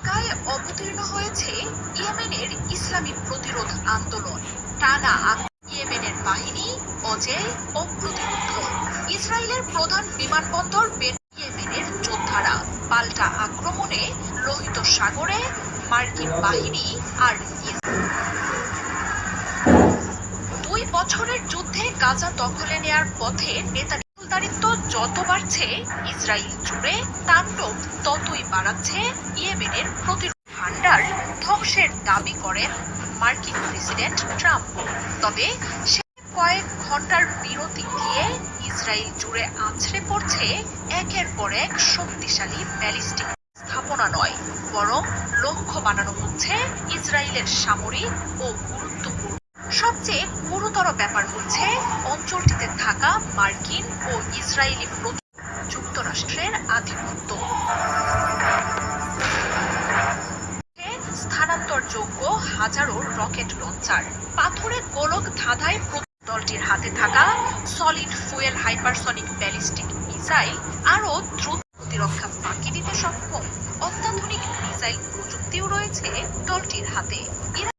গায়ে অবতীর্ণ হয়েছে ইয়েমেনের ইসলামী প্রতিরোধ আন্দোলন। টানা ইয়েমেনের বাহিনী অজেয় ও প্রতিরুদ্ধ। ইসরায়েলের প্রধান বিমানবন্দর ইয়েমেনের যোদ্ধারা পাল্টা আক্রমণে লোহিত সাগরে মার্কিন বাহিনী আর 2 বছরের যুদ্ধে গাজা দখলে নেয়ার পথে নেতানিয়াহুর যত বাড়ছে, ইসরায়েল জুড়ে তাণ্ডব ততই বাড়াচ্ছে ইয়েমেনের প্রতিরোধ ভান্ডার ধ্বংসের দাবি করেন মার্কিন প্রেসিডেন্ট ট্রাম্প। তবে সে কয়েক ঘন্টার বিরতি দিয়ে ইসরায়েল জুড়ে আছড়ে পড়ছে একের পর এক শক্তিশালী ব্যালিস্টিক স্থাপনা নয়, বরং লক্ষ্য বানানো হচ্ছে ইসরায়েলের সামরিক ও গুরুত্বপূর্ণ। সবচেয়ে গুরুতর ব্যাপার হচ্ছে অঞ্চলটিতে থাকা মার্কিন ও ইসরায়েলি যুক্তরাষ্ট্রের আধিপত্য। স্থানান্তরযোগ্য হাজারো রকেট লঞ্চার, পাথুরে গোলক ধাঁধায় দলটির হাতে থাকা solid fuel hypersonic ballistic missile আরও দ্রুত প্রতিরক্ষা ফাঁকি দিতে সক্ষম অত্যাধুনিক মিসাইল প্রযুক্তিও রয়েছে দলটির হাতে।